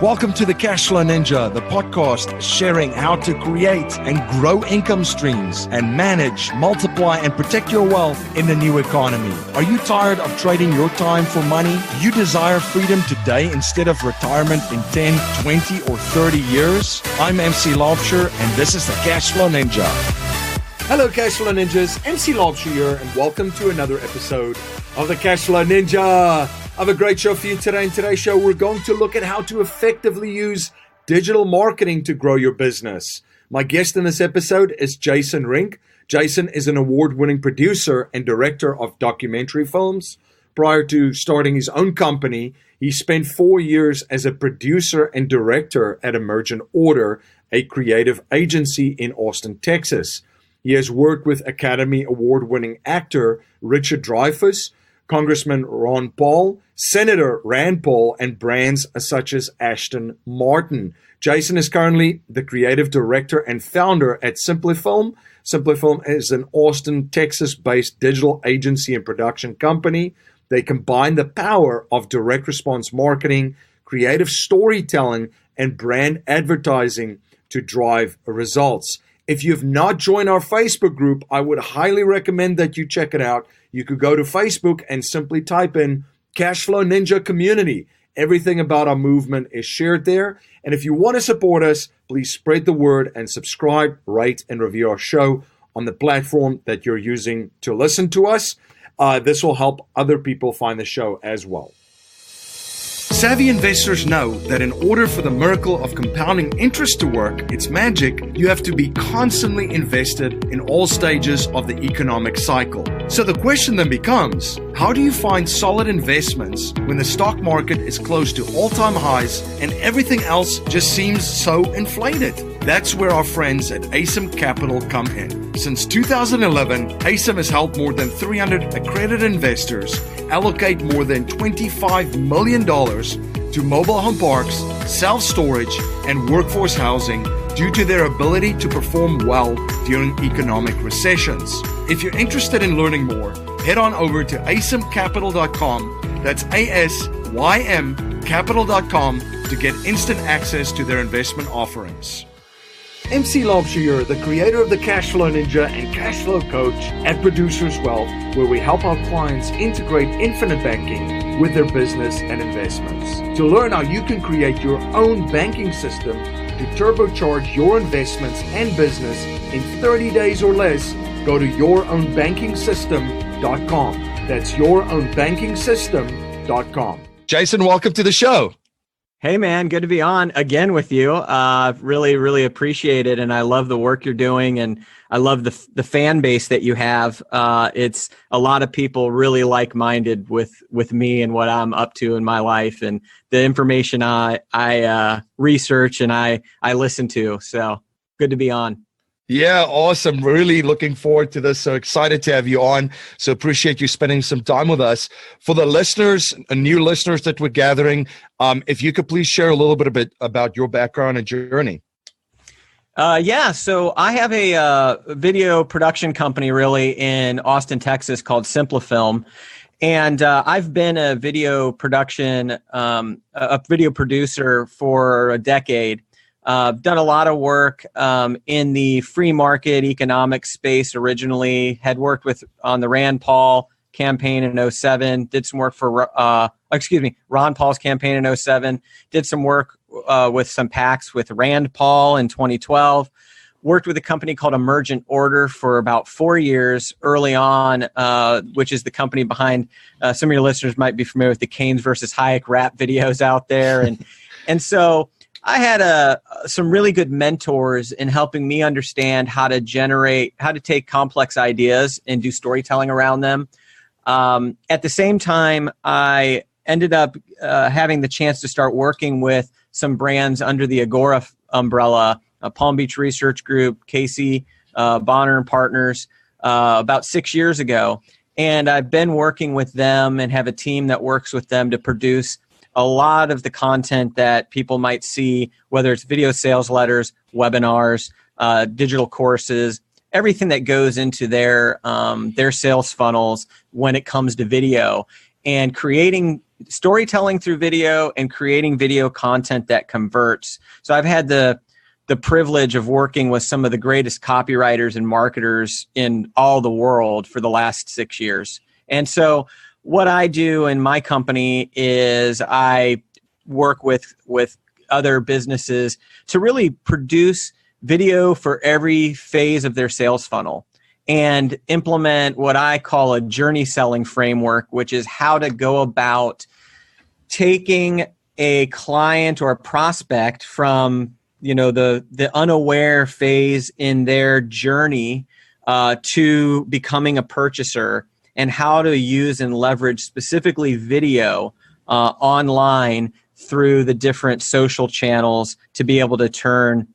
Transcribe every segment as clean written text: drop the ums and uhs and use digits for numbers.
Welcome to the Cashflow Ninja, the podcast sharing how to create and grow income streams and manage, multiply, and protect your wealth in the new economy. Are you tired of trading your time for money? Do you desire freedom today instead of retirement in 10, 20, or 30 years? I'm MC Laubscher, and this is the Cashflow Ninja. Hello, Cashflow Ninjas. MC Laubscher here, and welcome to another episode of the Cashflow Ninja. I have a great show for you today. In today's show, we're going to look at how to effectively use digital marketing to grow your business. My guest in this episode is Jason Rink. Jason is an award-winning producer and director of documentary films. Prior to starting his own company, he spent 4 years as a producer and director at Emergent Order, a creative agency in Austin, Texas. He has worked with Academy Award-winning actor Richard Dreyfuss, Congressman Ron Paul, Senator Rand Paul, and brands such as Aston Martin. Jason is currently the creative director and founder at Simplifilm. Simplifilm is an Austin, Texas-based digital agency and production company. They combine the power of direct response marketing, creative storytelling, and brand advertising to drive results. If you have not joined our Facebook group, I would highly recommend that you check it out. You could go to Facebook and simply type in Cashflow Ninja Community. Everything about our movement is shared there. And if you want to support us, please spread the word and subscribe, rate, and review our show on the platform that you're using to listen to us. This will help other people find the show as well. Savvy investors know that in order for the miracle of compounding interest to work, its magic, you have to be constantly invested in all stages of the economic cycle. So the question then becomes, how do you find solid investments when the stock market is close to all-time highs and everything else just seems so inflated? That's where our friends at ASIM Capital come in. Since 2011, ASIM has helped more than 300 accredited investors allocate more than $25 million to mobile home parks, self-storage, and workforce housing due to their ability to perform well during economic recessions. If you're interested in learning more, head on over to asimcapital.com. That's ASYM capital.com to get instant access to their investment offerings. MC Laubscher, the creator of the Cashflow Ninja and Cashflow Coach at Producers Wealth, where we help our clients integrate infinite banking with their business and investments. To learn how you can create your own banking system to turbocharge your investments and business in 30 days or less, go to yourownbankingsystem.com. That's yourownbankingsystem.com. Jason, welcome to the show. Hey man, good to be on again with you. Really appreciate it, and I love the work you're doing, and I love the fan base that you have. It's a lot of people really like-minded with me and what I'm up to in my life, and the information I research and I listen to. So good to be on. Yeah, awesome. Really looking forward to this. So excited to have you on. So appreciate you spending some time with us. For the listeners, new listeners that we're gathering, if you could please share a little bit about your background and journey. So I have a video production company really in Austin, Texas called Simplifilm. And I've been a video producer for a decade. Done a lot of work in the free market economic space originally, had worked on the Rand Paul campaign in 2007, did some work for, Ron Paul's campaign in 2007, did some work with some PACs with Rand Paul in 2012, worked with a company called Emergent Order for about 4 years early on, which is the company behind, some of your listeners might be familiar with the Keynes versus Hayek rap videos out there. And so I had some really good mentors in helping me understand how to take complex ideas and do storytelling around them. At the same time, I ended up having the chance to start working with some brands under the Agora umbrella, Palm Beach Research Group, Casey Bonner and Partners, about 6 years ago. And I've been working with them and have a team that works with them to produce a lot of the content that people might see, whether it's video sales letters, webinars, digital courses, everything that goes into their sales funnels when it comes to video. and creating storytelling through video and creating video content that converts. So I've had the privilege of working with some of the greatest copywriters and marketers in all the world for the last 6 years. And so what I do in my company is I work with other businesses to really produce video for every phase of their sales funnel and implement what I call a journey selling framework, which is how to go about taking a client or a prospect from the unaware phase in their journey to becoming a purchaser, and how to use and leverage specifically video online through the different social channels to be able to turn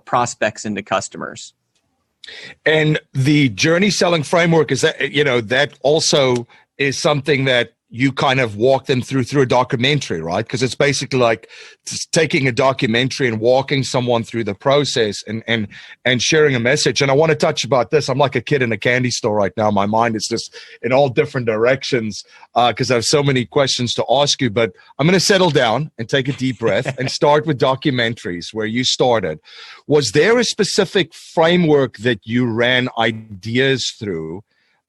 prospects into customers. And the journey selling framework, is that, that also is something that you kind of walk them through a documentary, right? Because it's basically like taking a documentary and walking someone through the process and sharing a message. And I want to touch about this. I'm like a kid in a candy store right now. My mind is just in all different directions because I have so many questions to ask you. But I'm going to settle down and take a deep breath and start with documentaries, where you started. Was there a specific framework that you ran ideas through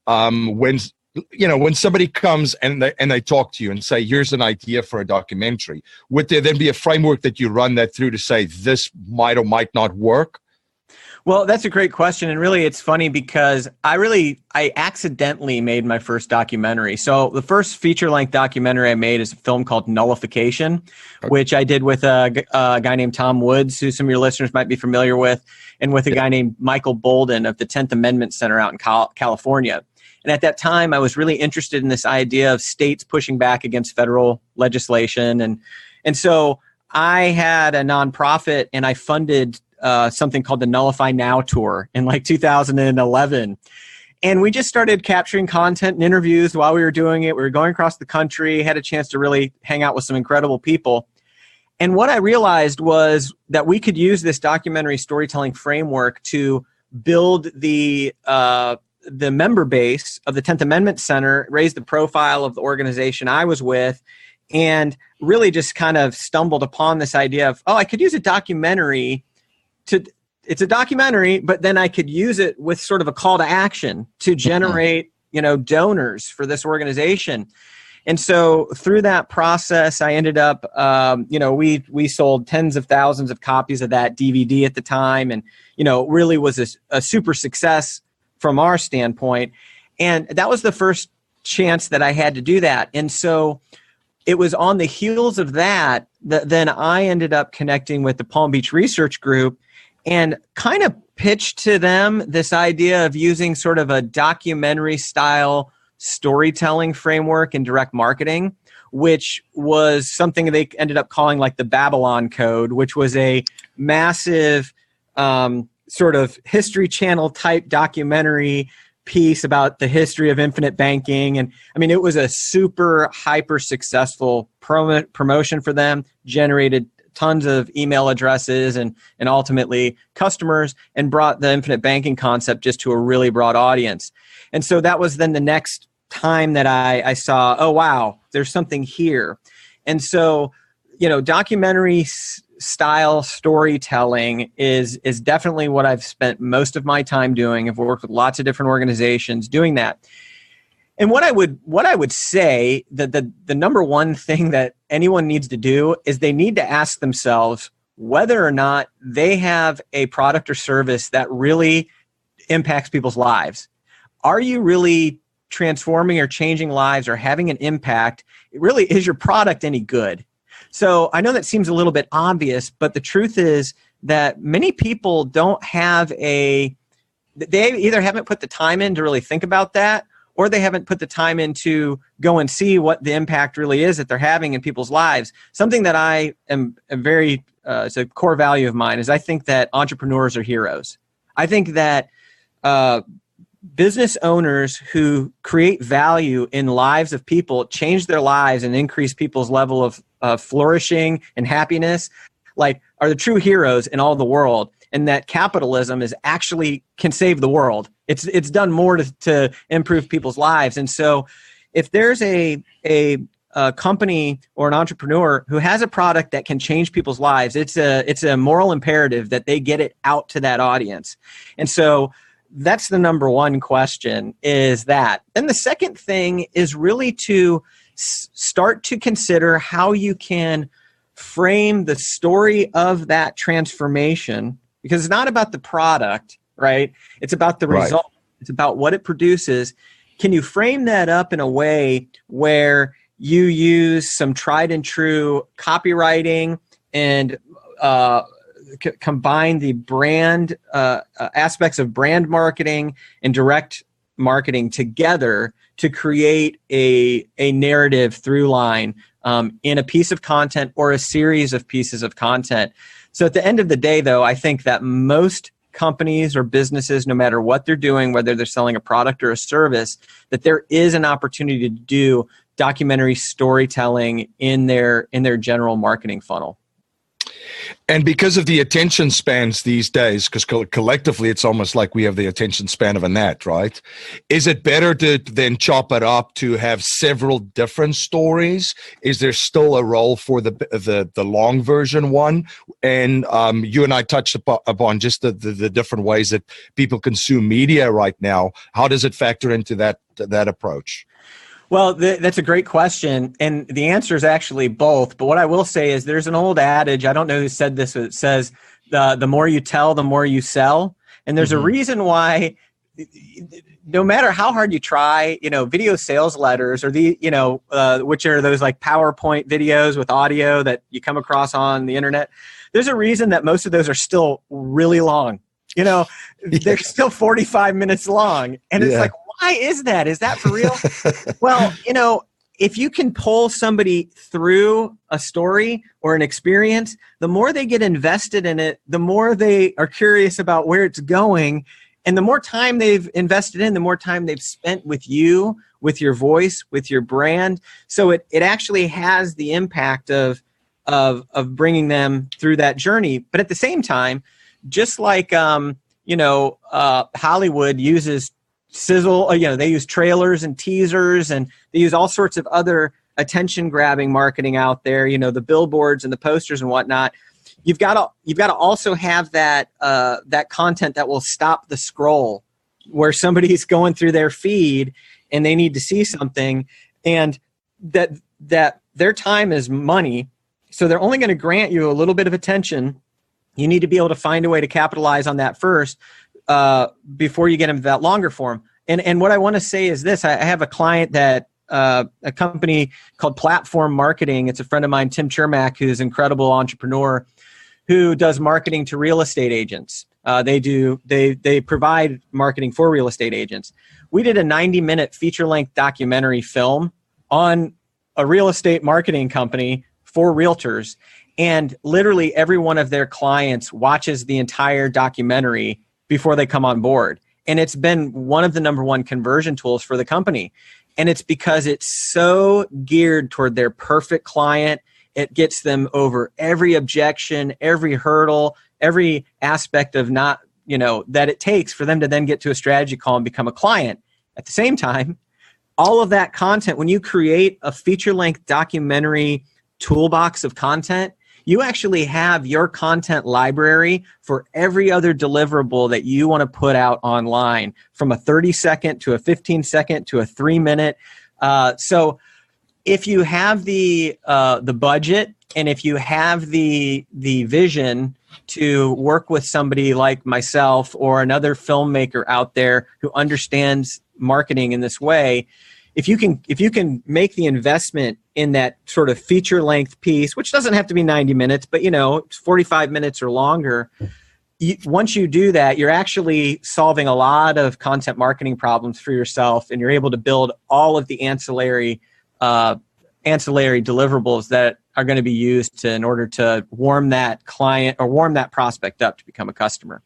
when somebody comes and they talk to you and say, here's an idea for a documentary, would there then be a framework that you run that through to say this might or might not work? Well, that's a great question. And really, it's funny because I accidentally made my first documentary. So the first feature-length documentary I made is a film called Nullification, which I did with a guy named Tom Woods, who some of your listeners might be familiar with, and with a guy named Michael Bolden of the 10th Amendment Center out in California. And at that time, I was really interested in this idea of states pushing back against federal legislation. And so I had a nonprofit, and I funded something called the Nullify Now Tour in like 2011. And we just started capturing content and interviews while we were doing it. We were going across the country, had a chance to really hang out with some incredible people. And what I realized was that we could use this documentary storytelling framework to build the member base of the 10th Amendment Center, raise the profile of the organization I was with, and really just kind of stumbled upon this idea of, I could use a documentary it's a documentary, but then I could use it with sort of a call to action to generate, donors for this organization. And so through that process, I ended up, we sold tens of thousands of copies of that DVD at the time, and, really was a super success from our standpoint. And that was the first chance that I had to do that. And so it was on the heels of that then I ended up connecting with the Palm Beach Research Group and kind of pitched to them this idea of using sort of a documentary style storytelling framework in direct marketing, which was something they ended up calling like the Babylon Code, which was a massive sort of History Channel type documentary piece about the history of infinite banking. And I mean, it was a super hyper successful promotion for them, generated tons of email addresses and ultimately customers, and brought the infinite banking concept just to a really broad audience. And so that was then the next time that I saw, oh, wow, there's something here. And so, documentary style storytelling is definitely what I've spent most of my time doing. I've worked with lots of different organizations doing that. And what I would say that the number one thing that anyone needs to do is they need to ask themselves whether or not they have a product or service that really impacts people's lives. Are you really transforming or changing lives or having an impact? Really, is your product any good? So I know that seems a little bit obvious, but the truth is that many people don't have they either haven't put the time in to really think about that, or they haven't put the time in to go and see what the impact really is that they're having in people's lives. Something that I am very, it's a core value of mine, is I think that entrepreneurs are heroes. I think that business owners who create value in lives of people, change their lives and increase people's level of flourishing and happiness, are the true heroes in all the world. And that capitalism can save the world. It's done more to improve people's lives. And so if there's a company or an entrepreneur who has a product that can change people's lives, it's a moral imperative that they get it out to that audience. And so that's the number one question, is that. And the second thing is really to start to consider how you can frame the story of that transformation, because it's not about the product, right? It's about the result. It's about what it produces. Can you frame that up in a way where you use some tried and true copywriting and combine the brand aspects of brand marketing and direct marketing together to create a narrative through line in a piece of content or a series of pieces of content? So at the end of the day, though, I think that most companies or businesses, no matter what they're doing, whether they're selling a product or a service, that there is an opportunity to do documentary storytelling in their general marketing funnel. And because of the attention spans these days, because collectively it's almost like we have the attention span of a gnat, right? Is it better to then chop it up to have several different stories? Is there still a role for the long version one? And you and I touched upon just the different ways that people consume media right now. How does it factor into that approach? Well, that's a great question, and the answer is actually both. But what I will say is there's an old adage, I don't know who said this, but it says, the more you tell, the more you sell. And there's a reason why, no matter how hard you try, video sales letters or which are those like PowerPoint videos with audio that you come across on the internet, there's a reason that most of those are still really long. They're still 45 minutes long. And it's like, why is that? Is that for real? Well, if you can pull somebody through a story or an experience, the more they get invested in it, the more they are curious about where it's going. And the more time they've invested in, the more time they've spent with you, with your voice, with your brand. So it actually has the impact of bringing them through that journey. But at the same time, just like, Hollywood uses sizzle, they use trailers and teasers, and they use all sorts of other attention-grabbing marketing out there, the billboards and the posters and whatnot. You've got to also have that content that will stop the scroll, where somebody's going through their feed and they need to see something, and that their time is money, so they're only going to grant you a little bit of attention. You need to be able to find a way to capitalize on that first before you get into that longer form. And what I want to say is this. I have a client that a company called Platform Marketing. It's a friend of mine, Tim Chermak, who's an incredible entrepreneur who does marketing to real estate agents. They provide marketing for real estate agents. We did a 90-minute feature-length documentary film on a real estate marketing company for realtors. And literally every one of their clients watches the entire documentary before they come on board. And it's been one of the number one conversion tools for the company. And it's because it's so geared toward their perfect client. It gets them over every objection, every hurdle, every aspect of that it takes for them to then get to a strategy call and become a client. At the same time, all of that content, when you create a feature-length documentary toolbox of content, you actually have your content library for every other deliverable that you want to put out online, from a 30-second to a 15-second to a 3-minute. So if you have the budget, and if you have the vision to work with somebody like myself or another filmmaker out there who understands marketing in this way, if you can make the investment in that sort of feature length piece, which doesn't have to be 90 minutes, but 45 minutes or longer, once you do that, you're actually solving a lot of content marketing problems for yourself, and you're able to build all of the ancillary deliverables that are going to be used in order to warm that client or warm that prospect up to become a customer.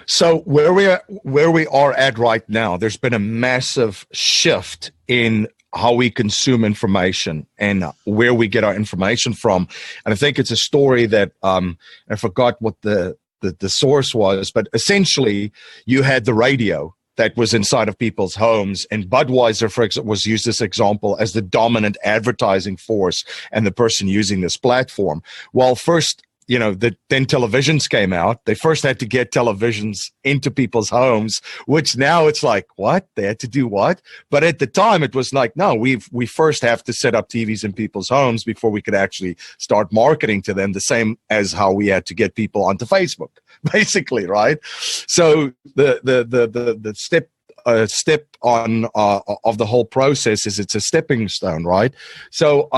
So where we are at right now, there's been a massive shift in how we consume information and where we get our information from. And I think it's a story that I forgot what the source was, but essentially you had the radio, that was inside of people's homes. And Budweiser, for example, was used this example as the dominant advertising force and the person using this platform. Well, first, then televisions came out. They first had to get televisions into people's homes, which now it's like, what? They had to do what? But at the time, it was like, no, we first have to set up TVs in people's homes before we could actually start marketing to them, the same as how we had to get people onto Facebook, basically, right? So the step on of the whole process is it's a stepping stone, right? So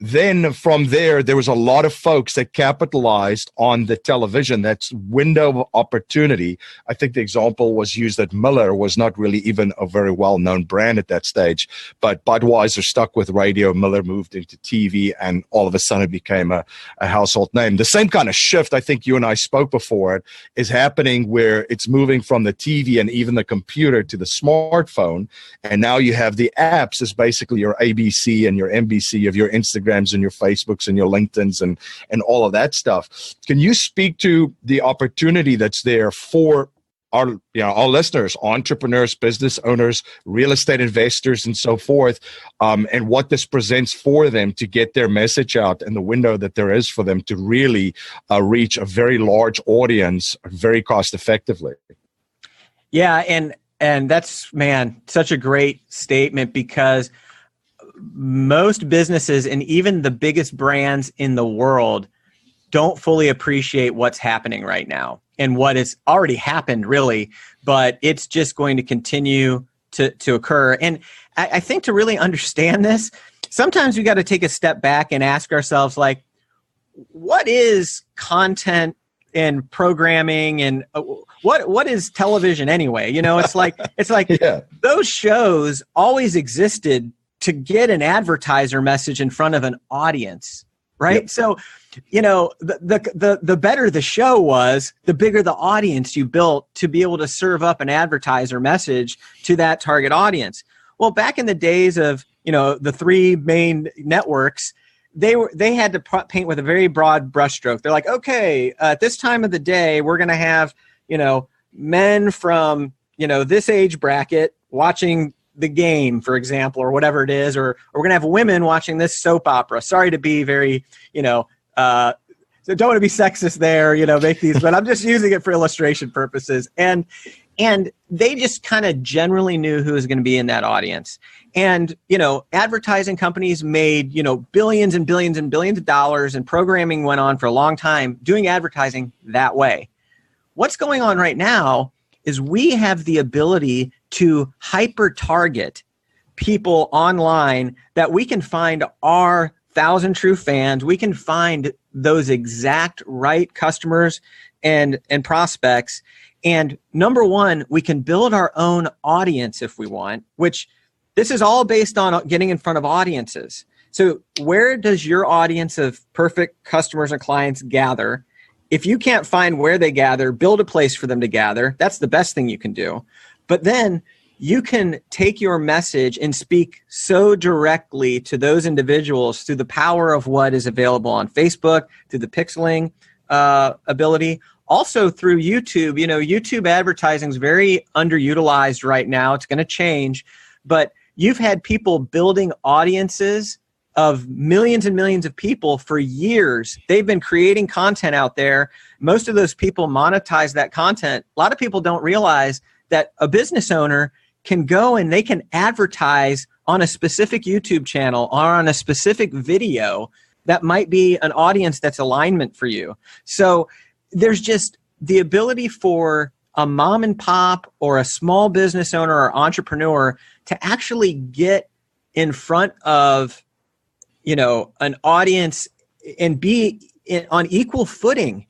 then from there was a lot of folks that capitalized on the television, that's window of opportunity. I think the example was used that Miller was not really even a very well-known brand at that stage, but Budweiser stuck with radio, Miller moved into TV, and all of a sudden it became a household name. The same kind of shift, I think you and I spoke before, is happening where it's moving from the TV and even the computer to the smartphone, and now you have the apps as basically your ABC and your NBC of your Instagrams and your Facebooks and your LinkedIn's and all of that stuff. Can you speak to the opportunity that's there for our listeners, entrepreneurs, business owners, real estate investors, and so forth, and what this presents for them to get their message out and the window that there is for them to really reach a very large audience very cost effectively? Yeah, and that's, man, such a great statement, because most businesses and even the biggest brands in the world don't fully appreciate what's happening right now and what has already happened, really, but it's just going to continue to occur. And I think to really understand this, sometimes we got to take a step back and ask ourselves, like, what is content and programming, and what is television anyway? It's like yeah. Those shows always existed to get an advertiser message in front of an audience, right? Yep. So, the better the show was, the bigger the audience you built to be able to serve up an advertiser message to that target audience. Well, back in the days of, the three main networks, they had to paint with a very broad brushstroke. They're like, okay, at this time of the day, we're going to have, men from, this age bracket watching the game, for example, or whatever it is, or we're going to have women watching this soap opera. Sorry to be very, so don't want to be sexist there, make these, but I'm just using it for illustration purposes. And they just kind of generally knew who was going to be in that audience. And, advertising companies made, billions and billions and billions of dollars, and programming went on for a long time doing advertising that way. What's going on right now is we have the ability to hyper-target people online that we can find our 1,000 true fans. We can find those exact right customers and prospects. And number one, we can build our own audience if we want, which this is all based on getting in front of audiences. So where does your audience of perfect customers and clients gather? If you can't find where they gather, build a place for them to gather. That's the best thing you can do. But then you can take your message and speak so directly to those individuals through the power of what is available on Facebook, through the pixeling ability. Also through YouTube. YouTube advertising is very underutilized right now. It's going to change. But you've had people building audiences of millions and millions of people for years. They've been creating content out there. Most of those people monetize that content. A lot of people don't realize that a business owner can go and they can advertise on a specific YouTube channel or on a specific video that might be an audience that's alignment for you. So there's just the ability for a mom and pop or a small business owner or entrepreneur to actually get in front of an audience and be on equal footing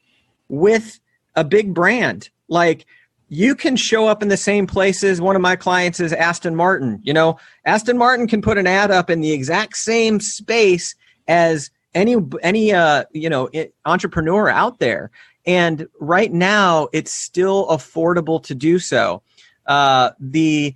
with a big brand. Like, you can show up in the same places. One of my clients is Aston Martin. Aston Martin can put an ad up in the exact same space as any entrepreneur out there. And right now, it's still affordable to do so. The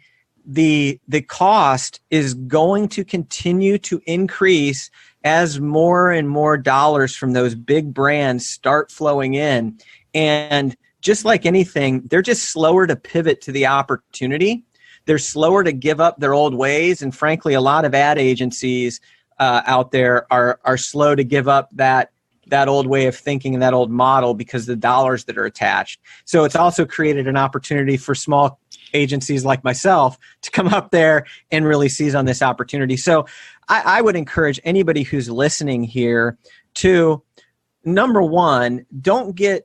cost is going to continue to increase as more and more dollars from those big brands start flowing in. And just like anything, they're just slower to pivot to the opportunity. They're slower to give up their old ways. And frankly, a lot of ad agencies out there are slow to give up that old way of thinking and that old model because of the dollars that are attached. So it's also created an opportunity for small agencies like myself to come up there and really seize on this opportunity. So I would encourage anybody who's listening here to, number one, don't get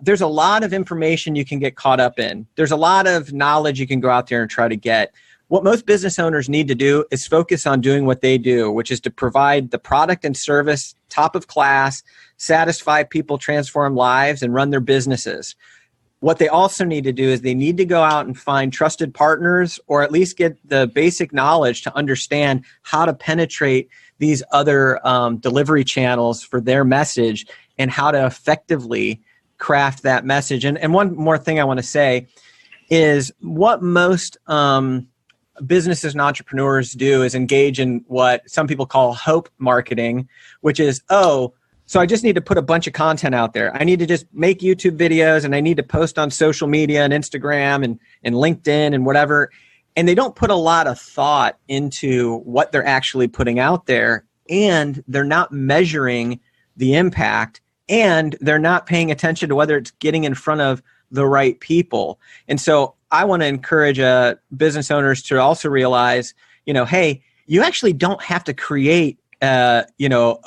there's a lot of information you can get caught up in. There's a lot of knowledge you can go out there and try to get. What most business owners need to do is focus on doing what they do, which is to provide the product and service top of class, satisfy people, transform lives, and run their businesses. What they also need to do is they need to go out and find trusted partners, or at least get the basic knowledge to understand how to penetrate these other delivery channels for their message and how to effectively craft that message. And one more thing I want to say is what most businesses and entrepreneurs do is engage in what some people call hope marketing, which is, so I just need to put a bunch of content out there. I need to just make YouTube videos, and I need to post on social media and Instagram and LinkedIn and whatever. And they don't put a lot of thought into what they're actually putting out there, and they're not measuring the impact, and they're not paying attention to whether it's getting in front of the right people. And so I want to encourage business owners to also realize, hey, you actually don't have to create, a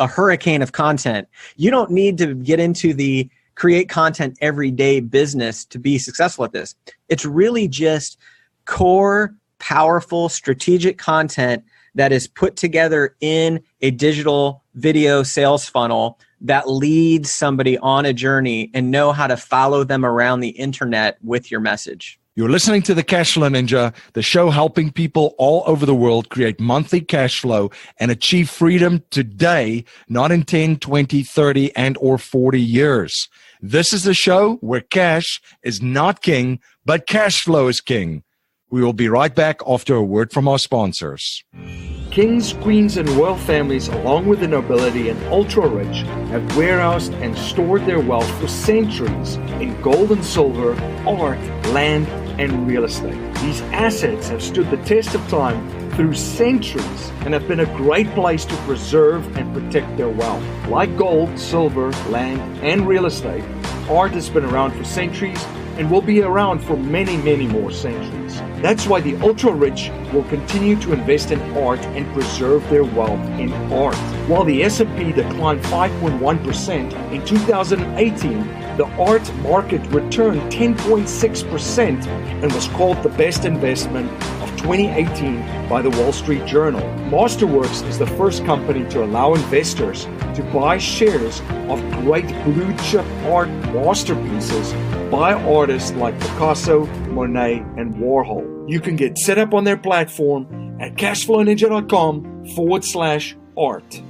hurricane of content. You don't need to get into the create content every day business to be successful at this. It's really just core, powerful, strategic content that is put together in a digital video sales funnel that leads somebody on a journey and know how to follow them around the internet with your message. You're listening to the Cashflow Ninja, the show helping people all over the world create monthly cash flow and achieve freedom today, not in 10, 20, 30, and or 40 years. This is a show where cash is not king, but cash flow is king. We will be right back after a word from our sponsors. Kings, queens, and royal families, along with the nobility and ultra-rich, have warehoused and stored their wealth for centuries in gold and silver, art, land, and real estate. These assets have stood the test of time through centuries and have been a great place to preserve and protect their wealth. Like gold, silver, land, and real estate, art has been around for centuries and will be around for many, many more centuries. That's why the ultra-rich will continue to invest in art and preserve their wealth in art. While the S&P declined 5.1% in 2018, the art market returned 10.6% and was called the best investment of 2018 by the Wall Street Journal. Masterworks is the first company to allow investors to buy shares of great blue chip art masterpieces by artists like Picasso, Monet, and Warhol. You can get set up on their platform at cashflowninja.com/art.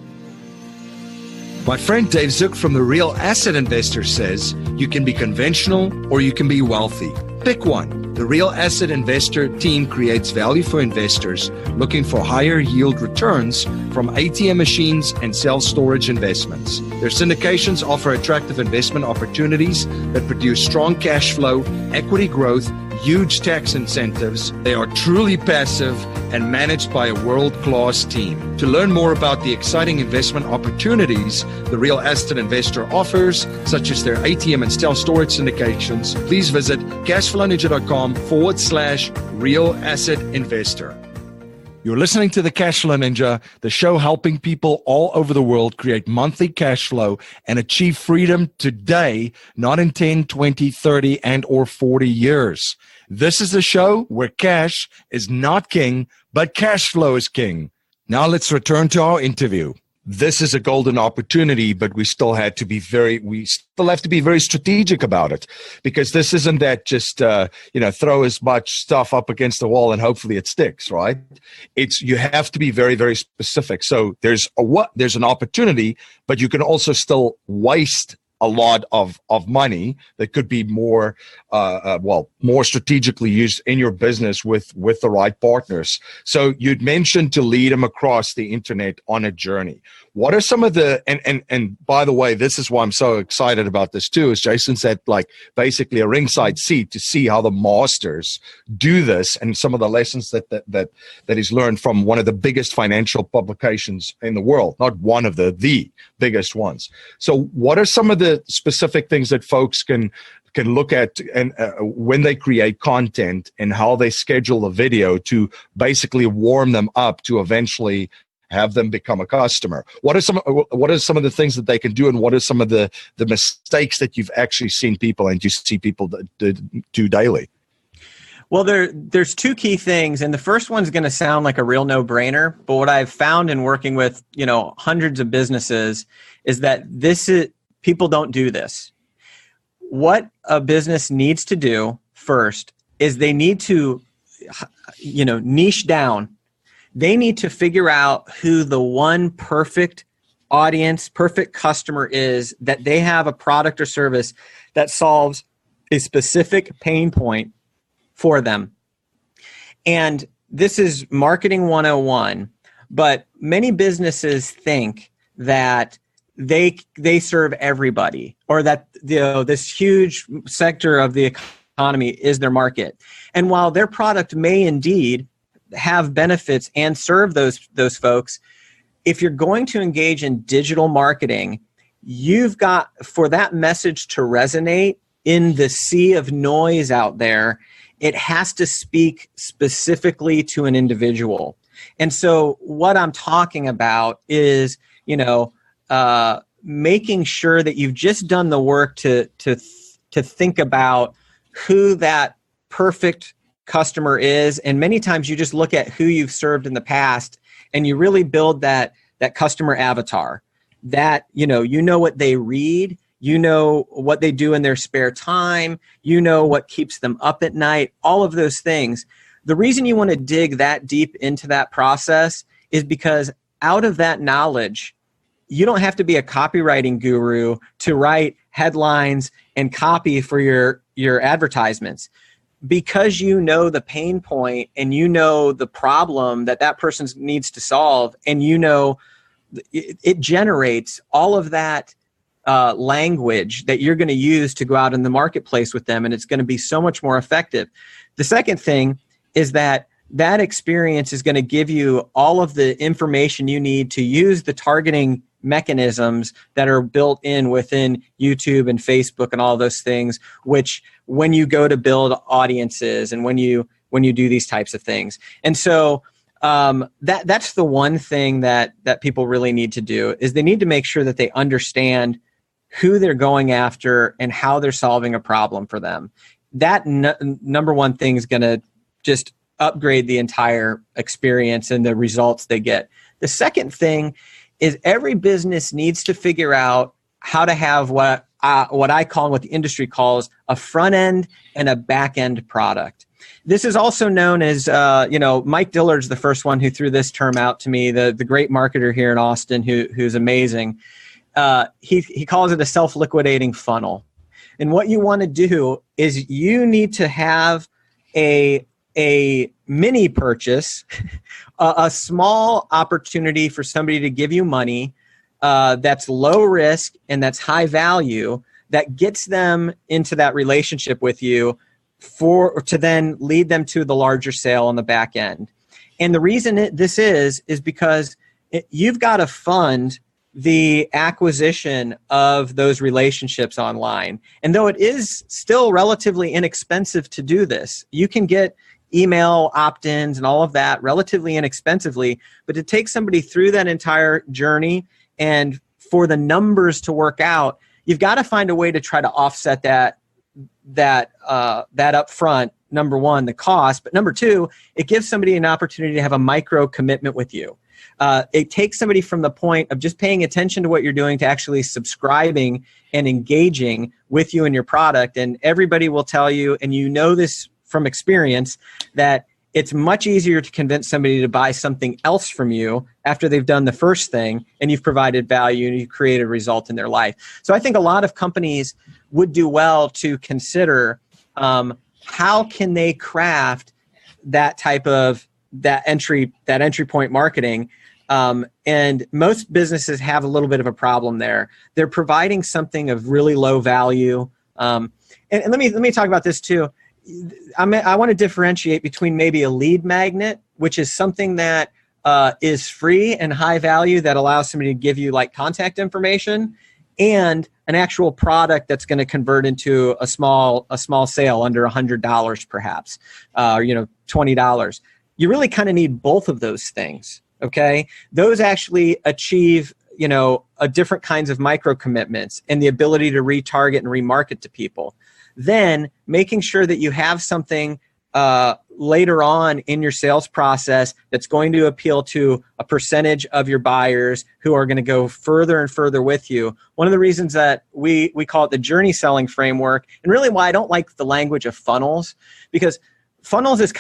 My friend Dave Zook from The Real Asset Investor says you can be conventional or you can be wealthy. Pick one. The Real Asset Investor team creates value for investors looking for higher yield returns from ATM machines and self-storage investments. Their syndications offer attractive investment opportunities that produce strong cash flow, equity growth, huge tax incentives. They are truly passive and managed by a world-class team. To learn more about the exciting investment opportunities the Real Asset Investor offers, such as their ATM and self-storage syndications, please visit cashflowninja.com/Real Asset Investor. You're listening to the Cashflow Ninja, the show helping people all over the world create monthly cash flow and achieve freedom today, not in 10, 20, 30, and or 40 years. This is a show where cash is not king, but cash flow is king. Now let's return to our interview. This is a golden opportunity, but we still have to be very strategic about it, because this isn't that just, throw as much stuff up against the wall and hopefully it sticks, right? You have to be very, very specific. So there's an opportunity, but you can also still waste a lot of money that could be more strategically used in your business with the right partners. So you'd mentioned to lead them across the internet on a journey. what are some of the, and by the way, this is why I'm so excited about this too, is Jason said, like, basically a ringside seat to see how the masters do this and some of the lessons that he's learned from one of the biggest financial publications in the world, not one of the biggest ones. So what are some of the specific things that folks can look at and when they create content and how they schedule a video to basically warm them up to eventually have them become a customer? What are some of the things that they can do, and what are some of the mistakes that you've actually seen people and you see people do daily? Well, there's two key things, and the first one's going to sound like a real no-brainer, but what I've found in working with hundreds of businesses is that people don't do this. What a business needs to do first is they need to, niche down. They need to figure out who the one perfect audience, perfect customer is, that they have a product or service that solves a specific pain point for them. And this is marketing 101, but many businesses think that they serve everybody, or that this huge sector of the economy is their market. And while their product may indeed have benefits and serve those folks, if you're going to engage in digital marketing, you've got, for that message to resonate in the sea of noise out there, it has to speak specifically to an individual. And so what I'm talking about is, making sure that you've just done the work to think about who that perfect customer is. And many times you just look at who you've served in the past and you really build that customer avatar, that, what they read, what they do in their spare time, what keeps them up at night, all of those things. The reason you want to dig that deep into that process is because out of that knowledge, you don't have to be a copywriting guru to write headlines and copy for your advertisements. Because you know the pain point and you know the problem that person needs to solve, and it generates all of that language that you're going to use to go out in the marketplace with them, and it's going to be so much more effective. The second thing is that experience is going to give you all of the information you need to use the targeting mechanisms that are built in within YouTube and Facebook and all those things, which when you go to build audiences and when you do these types of things. And so that's the one thing that people really need to do, is they need to make sure that they understand who they're going after and how they're solving a problem for them. That number one thing is going to just upgrade the entire experience and the results they get. The second thing is every business needs to figure out how to have what I call and what the industry calls a front end and a back end product. This is also known as, Mike Dillard's the first one who threw this term out to me, the great marketer here in Austin who's amazing. He calls it a self-liquidating funnel. And what you want to do is you need to have a mini purchase, a small opportunity for somebody to give you money that's low risk and that's high value, that gets them into that relationship with you to then lead them to the larger sale on the back end. And the reason this is because you've got to fund the acquisition of those relationships online. And though it is still relatively inexpensive to do this, you can get email opt-ins and all of that relatively inexpensively, but to take somebody through that entire journey and for the numbers to work out, you've got to find a way to try to offset that upfront, number one, the cost, but number two, it gives somebody an opportunity to have a micro commitment with you. It takes somebody from the point of just paying attention to what you're doing to actually subscribing and engaging with you and your product. And everybody will tell you, and you know this from experience, that it's much easier to convince somebody to buy something else from you after they've done the first thing and you've provided value and you've created a result in their life. So I think a lot of companies would do well to consider how can they craft that type of that entry point marketing And most businesses have a little bit of a problem there. They're providing something of really low value. And let me talk about this too. I want to differentiate between maybe a lead magnet, which is something that is free and high value that allows somebody to give you like contact information, and an actual product that's going to convert into a small sale under $100 perhaps, $20. You really kind of need both of those things. Okay, those actually achieve a different kinds of micro commitments and the ability to retarget and remarket to people. Then making sure that you have something later on in your sales process that's going to appeal to a percentage of your buyers who are going to go further and further with you. One of the reasons that we call it the journey selling framework, and really why I don't like the language of funnels, because funnels is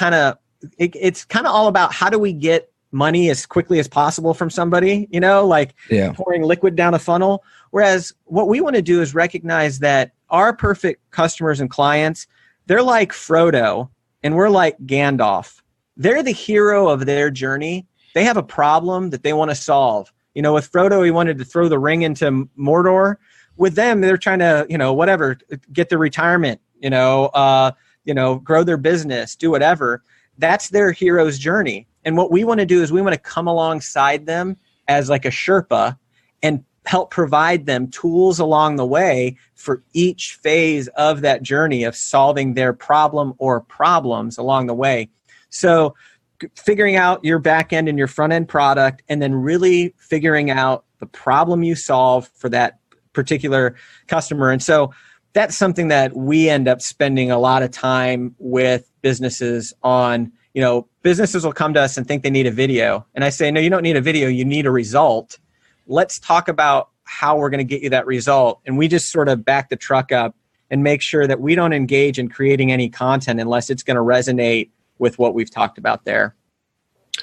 it's kind of all about how do we get money as quickly as possible from somebody, pouring liquid down a funnel. Whereas what we want to do is recognize that our perfect customers and clients, they're like Frodo and we're like Gandalf. They're the hero of their journey. They have a problem that they want to solve. With Frodo, he wanted to throw the ring into Mordor. With them, they're trying to, get their retirement, grow their business, do whatever. That's their hero's journey. And what we want to do is we want to come alongside them as like a Sherpa and help provide them tools along the way for each phase of that journey of solving their problem or problems along the way. So figuring out your back end and your front end product, and then really figuring out the problem you solve for that particular customer. And so that's something that we end up spending a lot of time with businesses on. Businesses will come to us and think they need a video. And I say, no, you don't need a video. You need a result. Let's talk about how we're going to get you that result. And we just sort of back the truck up and make sure that we don't engage in creating any content unless it's going to resonate with what we've talked about there.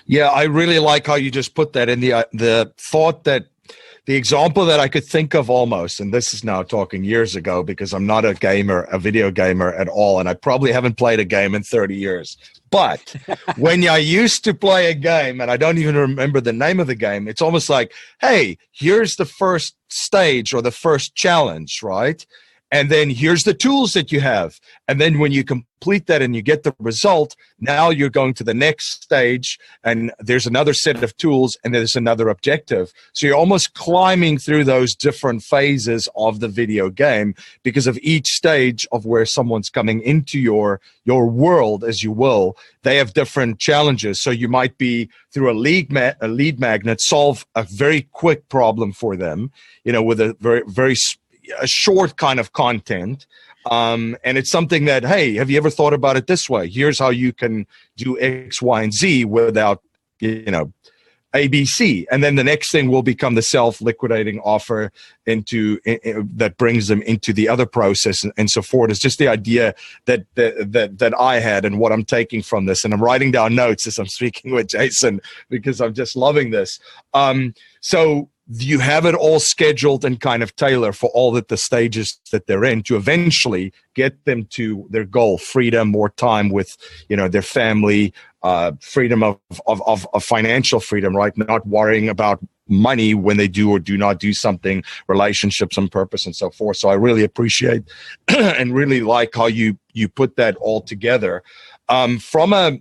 Yeah, I really like how you just put that in the thought that the example that I could think of almost, and this is now talking years ago because I'm not a video gamer at all, and I probably haven't played a game in 30 years. But when I used to play a game, and I don't even remember the name of the game, it's almost like, hey, here's the first stage or the first challenge, right? And then here's the tools that you have. And then when you complete that and you get the result, now you're going to the next stage and there's another set of tools and there's another objective. So you're almost climbing through those different phases of the video game because of each stage of where someone's coming into your world, as you will. They have different challenges. So you might be through a lead magnet, solve a very quick problem for them, with a very a short kind of content. And it's something that, hey, have you ever thought about it this way? Here's how you can do X, Y, and Z without, ABC. And then the next thing will become the self-liquidating offer that brings them into the other process and so forth. It's just the idea that I had and what I'm taking from this. And I'm writing down notes as I'm speaking with Jason because I'm just loving this. So you have it all scheduled and kind of tailored for all the stages that they're in to eventually get them to their goal: freedom, more time with, their family, freedom of financial freedom, right? Not worrying about money when they do or do not do something, relationships and purpose and so forth. So I really appreciate and really like how you put that all together. From a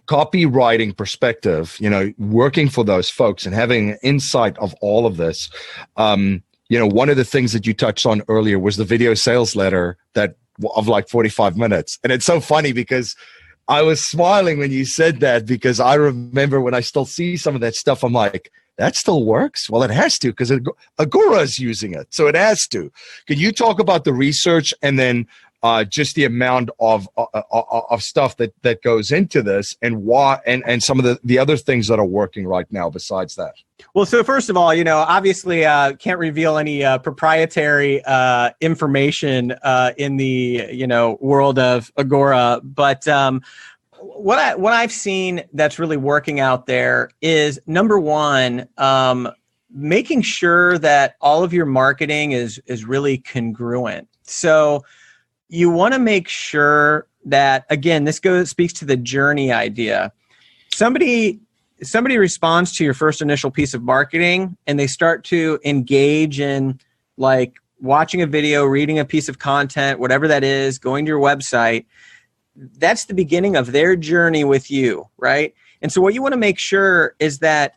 copywriting perspective, working for those folks and having an insight of all of this, one of the things that you touched on earlier was the video sales letter of like 45 minutes. And it's so funny because I was smiling when you said that, because I remember when I still see some of that stuff, I'm like, that still works? Well, it has to, because Agora is using it. So it has to. Can you talk about the research and then just the amount of stuff that goes into this and why, and some of the other things that are working right now besides that? Well, so first of all, obviously can't reveal any proprietary information in the world of Agora, but what I've seen that's really working out there is, number one, making sure that all of your marketing is really congruent. So you want to make sure that, again, this speaks to the journey idea. Somebody somebody responds to your first initial piece of marketing and they start to engage in like watching a video, reading a piece of content, whatever that is, going to your website, that's the beginning of their journey with you, right? And so what you want to make sure is that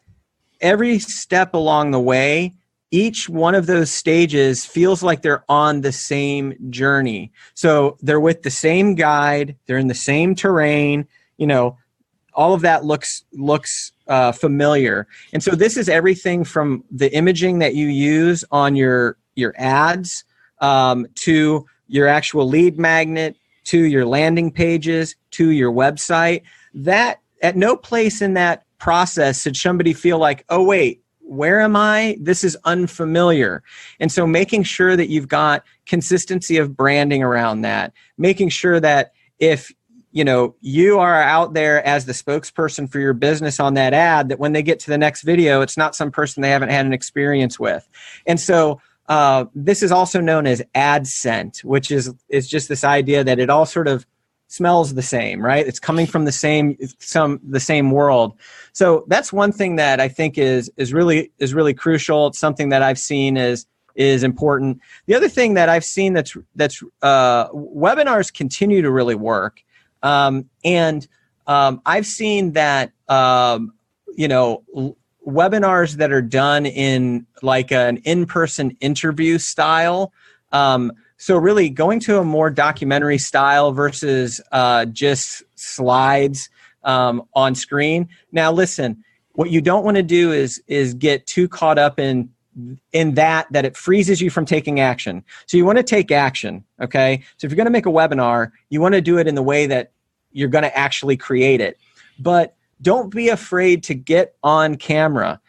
every step along the way, each one of those stages feels like they're on the same journey. So they're with the same guide, they're in the same terrain, all of that looks familiar. And so this is everything from the imaging that you use on your ads, to your actual lead magnet, to your landing pages, to your website. That at no place in that process should somebody feel like, oh, wait, where am I? This is unfamiliar. And so making sure that you've got consistency of branding around that, making sure that if you are out there as the spokesperson for your business on that ad, that when they get to the next video, it's not some person they haven't had an experience with. And so this is also known as ad scent, which is just this idea that it all sort of smells the same, right? It's coming from the same world. So that's one thing that I think is really crucial. It's something that I've seen is important. The other thing that I've seen that's webinars continue to really work. And I've seen that webinars that are done in like an in-person interview style. So really going to a more documentary style versus just slides on screen. Now, listen, what you don't want to do is get too caught up in that it freezes you from taking action. So you want to take action, okay? So if you're going to make a webinar, you want to do it in the way that you're going to actually create it. But don't be afraid to get on camera.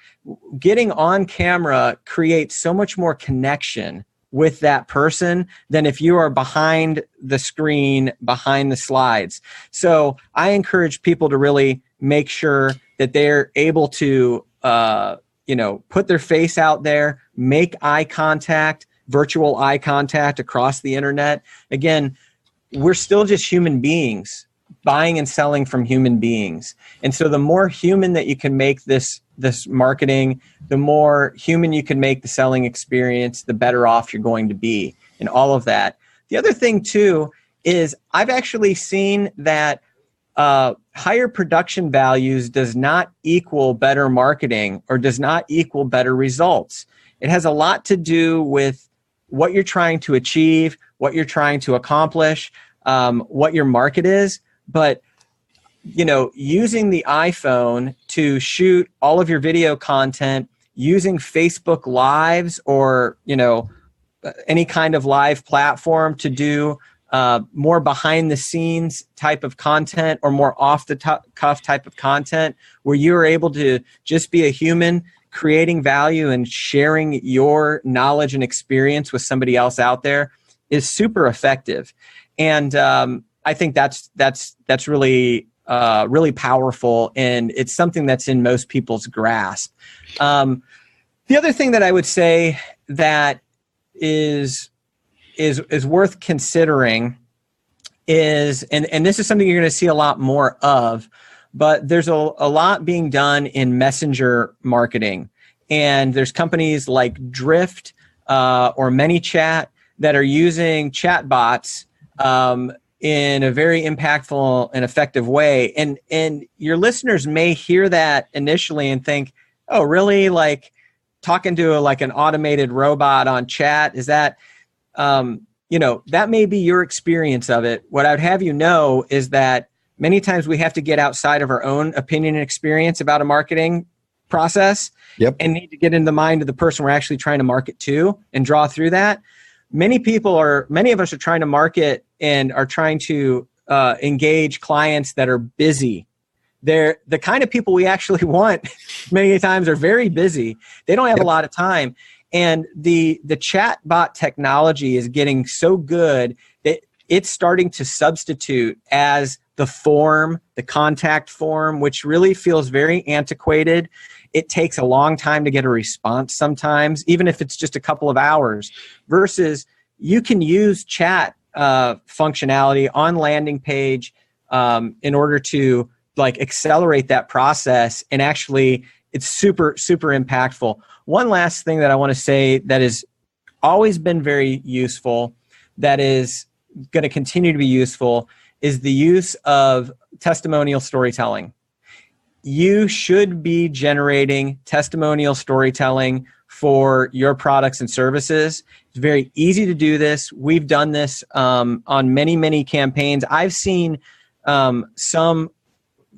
Getting on camera creates so much more connection with that person than if you are behind the screen, behind the slides. So I encourage people to really make sure that they're able to, put their face out there, make eye contact, virtual eye contact across the internet. Again, we're still just human beings, buying and selling from human beings. And so the more human that you can make this marketing, the more human you can make the selling experience, the better off you're going to be in all of that. The other thing too is I've actually seen that higher production values does not equal better marketing or does not equal better results. It has a lot to do with what you're trying to achieve, what you're trying to accomplish, what your market is. But using the iPhone to shoot all of your video content, using Facebook Lives or, any kind of live platform to do more behind the scenes type of content or more off the cuff type of content where you're able to just be a human creating value and sharing your knowledge and experience with somebody else out there is super effective. And I think that's really really powerful, and it's something that's in most people's grasp. The other thing that I would say that is worth considering is, and this is something you're going to see a lot more of, but there's a lot being done in messenger marketing, and there's companies like Drift or ManyChat that are using chatbots in a very impactful and effective way. And your listeners may hear that initially and think, oh, really? Like talking to an automated robot on chat? Is that, that may be your experience of it. What I would have you know is that many times we have to get outside of our own opinion and experience about a marketing process. Yep. And need to get in the mind of the person we're actually trying to market to and draw through that. Many of us are trying to market and are trying to engage clients that are busy. They're the kind of people we actually want many times are very busy. They don't have a lot of time. And the chat bot technology is getting so good that it's starting to substitute as the contact form, which really feels very antiquated. It takes a long time to get a response sometimes, even if it's just a couple of hours, versus you can use chat functionality on landing page in order to like accelerate that process, and actually it's super, super impactful. One last thing that I want to say that has always been very useful, that is going to continue to be useful, is the use of testimonial storytelling. You should be generating testimonial storytelling for your products and services. It's very easy to do this. We've done this on many, many campaigns. I've seen some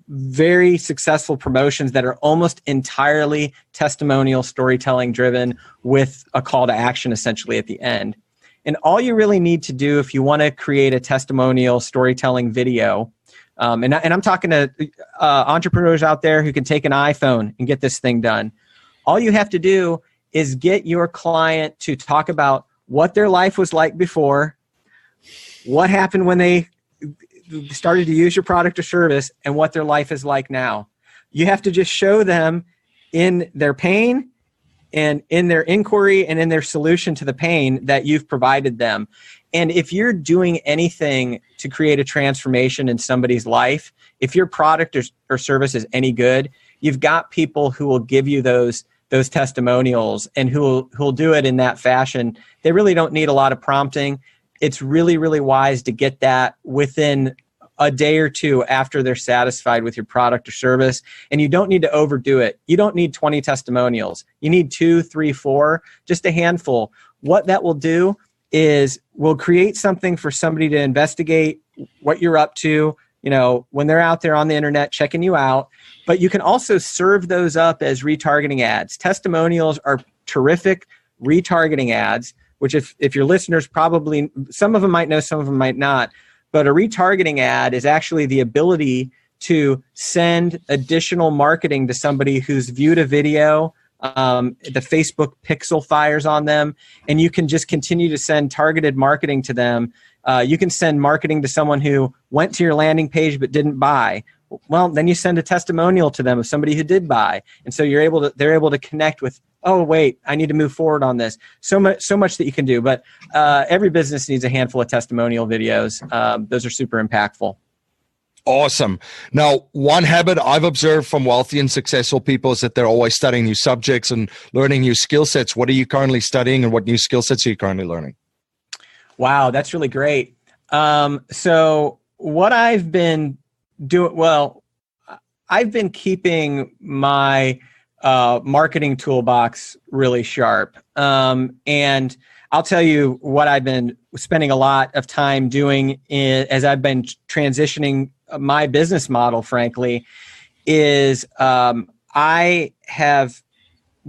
very successful promotions that are almost entirely testimonial storytelling driven, with a call to action essentially at the end. And all you really need to do if you want to create a testimonial storytelling video, and I'm talking to entrepreneurs out there who can take an iPhone and get this thing done. All you have to do is get your client to talk about what their life was like before, what happened when they started to use your product or service, and what their life is like now. You have to just show them in their pain and in their inquiry and in their solution to the pain that you've provided them. And if you're doing anything to create a transformation in somebody's life, if your product or service is any good, you've got people who will give you those testimonials and who'll do it in that fashion. They really don't need a lot of prompting. It's really, really wise to get that within a day or two after they're satisfied with your product or service. And you don't need to overdo it. You don't need 20 testimonials. You need 2, 3, 4, just a handful. What that will do is we'll create something for somebody to investigate what you're up to, when they're out there on the internet checking you out. But you can also serve those up as retargeting ads. Testimonials are terrific retargeting ads, which if your listeners probably, some of them might know, some of them might not. But a retargeting ad is actually the ability to send additional marketing to somebody who's viewed a video. The Facebook pixel fires on them, and you can just continue to send targeted marketing to them. You can send marketing to someone who went to your landing page but didn't buy. Well, then you send a testimonial to them of somebody who did buy, and so they're able to connect with, oh wait, I need to move forward on this. So much that you can do, but every business needs a handful of testimonial videos. Those are super impactful. Awesome. Now, one habit I've observed from wealthy and successful people is that they're always studying new subjects and learning new skill sets. What are you currently studying, and what new skill sets are you currently learning? Wow, that's really great. So what I've been doing, I've been keeping my marketing toolbox really sharp. And I'll tell you what I've been spending a lot of time doing as I've been transitioning my business model, frankly, is I have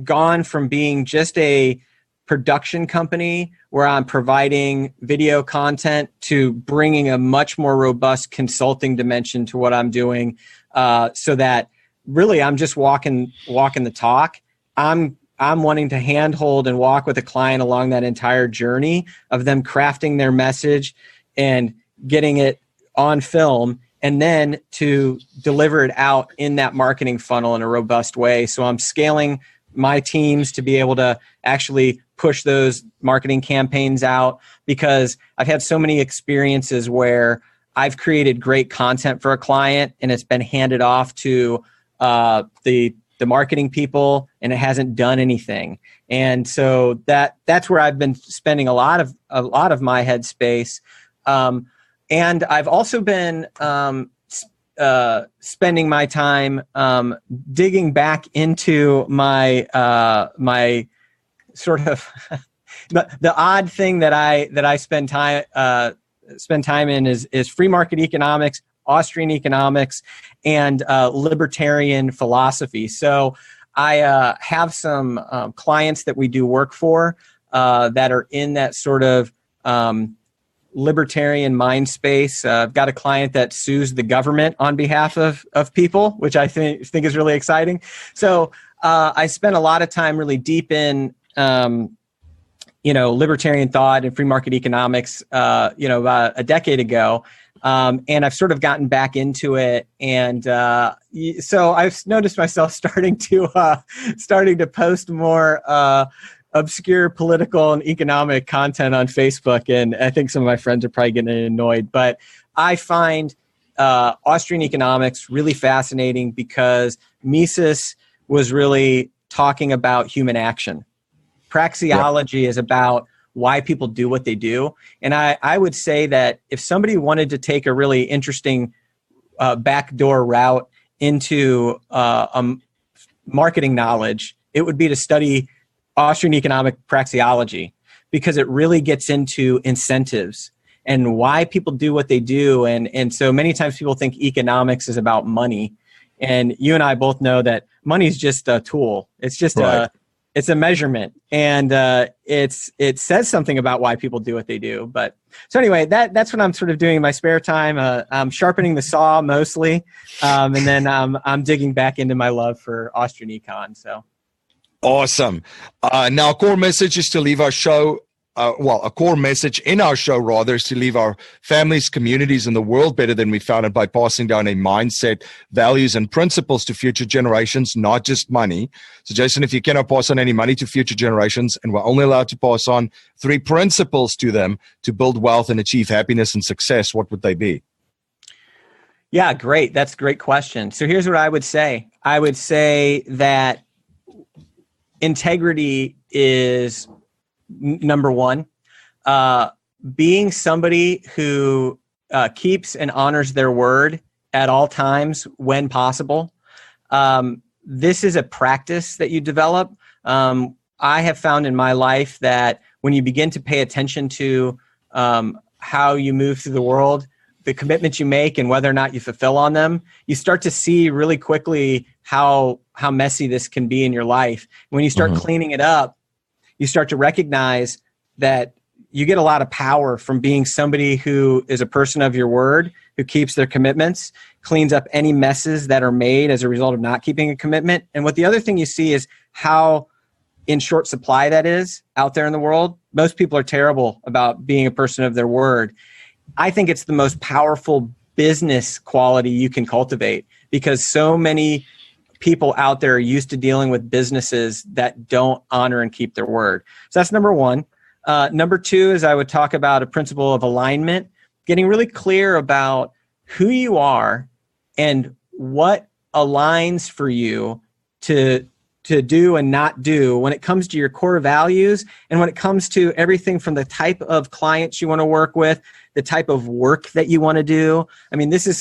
gone from being just a production company where I'm providing video content to bringing a much more robust consulting dimension to what I'm doing, so that really I'm just walking the talk. I'm wanting to handhold and walk with a client along that entire journey of them crafting their message and getting it on film, and then to deliver it out in that marketing funnel in a robust way. So I'm scaling my teams to be able to actually push those marketing campaigns out, because I've had so many experiences where I've created great content for a client and it's been handed off to the marketing people and it hasn't done anything. And so that's where I've been spending a lot of my headspace. And I've also been spending my time digging back into my sort of the odd thing that I spend time in is free market economics, Austrian economics, and libertarian philosophy. So I have some clients that we do work for that are in that sort of libertarian mind space. I've got a client that sues the government on behalf of people, which I think is really exciting. So I spent a lot of time really deep in libertarian thought and free market economics about a decade ago. And I've sort of gotten back into it. And so I've noticed myself starting to post more obscure political and economic content on Facebook. And I think some of my friends are probably getting annoyed. But I find Austrian economics, really fascinating because Mises was really talking about human action. Praxeology is about why people do what they do. And I would say that if somebody wanted to take a really interesting backdoor route into marketing knowledge, it would be to study Austrian economic praxeology, because it really gets into incentives and why people do what they do. And so many times people think economics is about money. And you and I both know that money is just a tool. It's just it's a measurement, and it says something about why people do what they do. But so anyway, that's what I'm sort of doing in my spare time. I'm sharpening the saw mostly, and then I'm digging back into my love for Austrian econ. So awesome. Now, a core message is to leave our show. A core message in our show, rather, is to leave our families, communities, and the world better than we found it by passing down a mindset, values, and principles to future generations, not just money. So, Jason, if you cannot pass on any money to future generations, and we're only allowed to pass on 3 principles to them to build wealth and achieve happiness and success, what would they be? Yeah, great. That's a great question. So here's what I would say. I would say that integrity is number one. Being somebody who keeps and honors their word at all times when possible. This is a practice that you develop. I have found in my life that when you begin to pay attention to how you move through the world, the commitments you make and whether or not you fulfill on them, you start to see really quickly how messy this can be in your life. When you start cleaning it up, you start to recognize that you get a lot of power from being somebody who is a person of your word, who keeps their commitments, cleans up any messes that are made as a result of not keeping a commitment. And what the other thing you see is how in short supply that is out there in the world. Most people are terrible about being a person of their word. I think it's the most powerful business quality you can cultivate, because so many people out there are used to dealing with businesses that don't honor and keep their word. So that's number one. Number two is I would talk about a principle of alignment, getting really clear about who you are and what aligns for you to do and not do when it comes to your core values, and when it comes to everything from the type of clients you want to work with, the type of work that you want to do. I mean, this is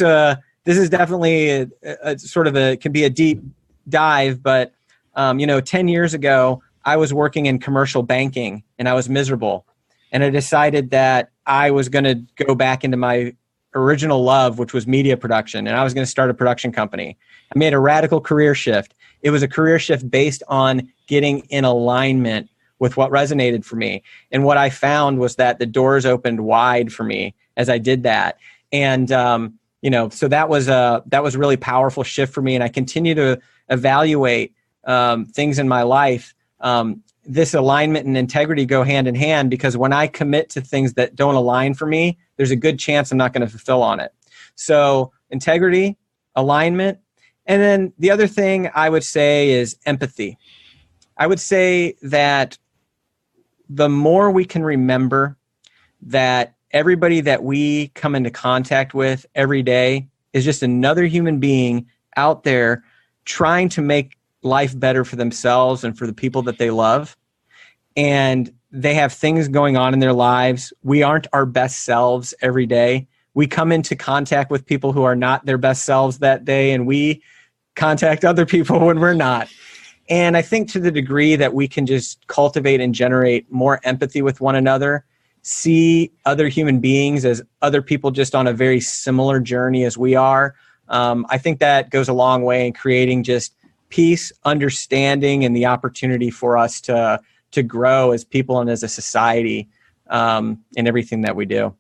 definitely a sort of can be a deep dive, but 10 years ago, I was working in commercial banking and I was miserable. And I decided that I was going to go back into my original love, which was media production. And I was going to start a production company. I made a radical career shift. It was a career shift based on getting in alignment with what resonated for me. And what I found was that the doors opened wide for me as I did that. And, so that was a really powerful shift for me. And I continue to evaluate things in my life. This alignment and integrity go hand in hand, because when I commit to things that don't align for me, there's a good chance I'm not going to fulfill on it. So integrity, alignment. And then the other thing I would say is empathy. I would say that the more we can remember that everybody that we come into contact with every day is just another human being out there trying to make life better for themselves and for the people that they love. And they have things going on in their lives. We aren't our best selves every day. We come into contact with people who are not their best selves that day, and we contact other people when we're not. And I think to the degree that we can just cultivate and generate more empathy with one another, see other human beings as other people just on a very similar journey as we are, I think that goes a long way in creating just peace, understanding, and the opportunity for us to grow as people and as a society in everything that we do.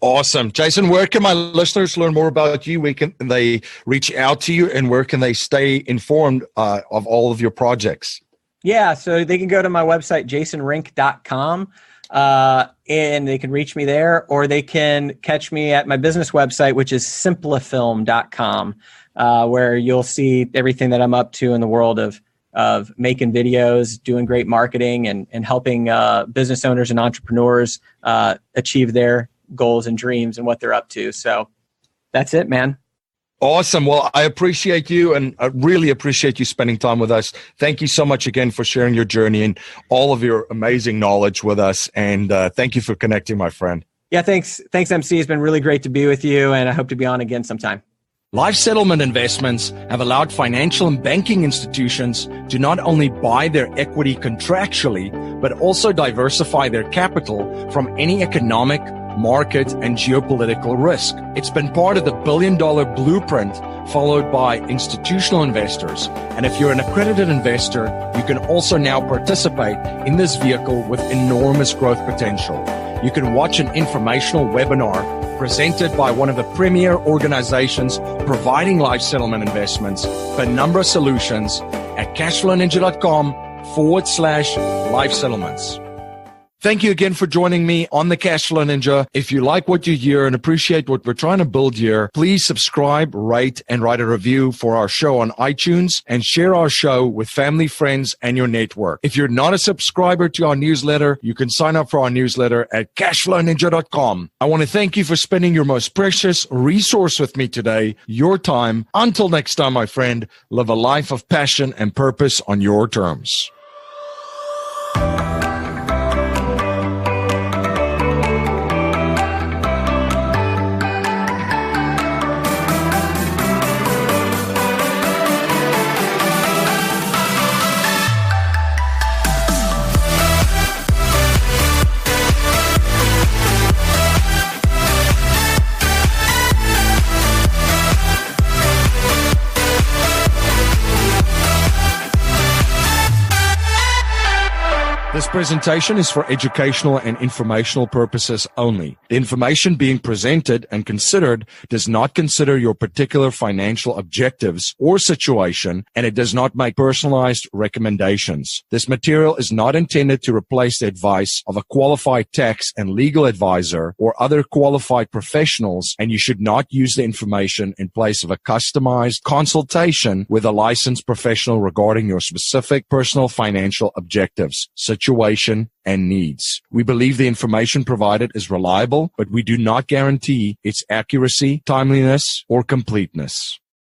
Awesome. Jason, where can my listeners learn more about you? Where can they reach out to you, and where can they stay informed of all of your projects? Yeah, so they can go to my website, jasonrink.com, and they can reach me there, or they can catch me at my business website, which is simplifilm.com, where you'll see everything that I'm up to in the world of making videos, doing great marketing, and helping business owners and entrepreneurs achieve their goals and dreams and what they're up to. So That's it, man. Awesome. Well, I appreciate you, and I really appreciate you spending time with us. Thank you so much again for sharing your journey and all of your amazing knowledge with us. And thank you for connecting, my friend. Yeah, thanks. Thanks, MC. It's been really great to be with you, and I hope to be on again sometime. Life settlement investments have allowed financial and banking institutions to not only buy their equity contractually, but also diversify their capital from any economic, market, and geopolitical risk. It's been part of the billion-dollar blueprint followed by institutional investors. And if you're an accredited investor, you can also now participate in this vehicle with enormous growth potential. You can watch an informational webinar presented by one of the premier organizations providing life settlement investments, Penumbra Solutions, at cashflowninja.com/life settlements. Thank you again for joining me on the Cashflow Ninja. If you like what you hear and appreciate what we're trying to build here, please subscribe, rate, and write a review for our show on iTunes, and share our show with family, friends, and your network. If you're not a subscriber to our newsletter, you can sign up for our newsletter at cashflowninja.com. I want to thank you for spending your most precious resource with me today, your time. Until next time, my friend, live a life of passion and purpose on your terms. This presentation is for educational and informational purposes only. The information being presented and considered does not consider your particular financial objectives or situation, and it does not make personalized recommendations. This material is not intended to replace the advice of a qualified tax and legal advisor or other qualified professionals, and you should not use the information in place of a customized consultation with a licensed professional regarding your specific personal financial objectives, situation, and needs. We believe the information provided is reliable, but we do not guarantee its accuracy, timeliness, or completeness.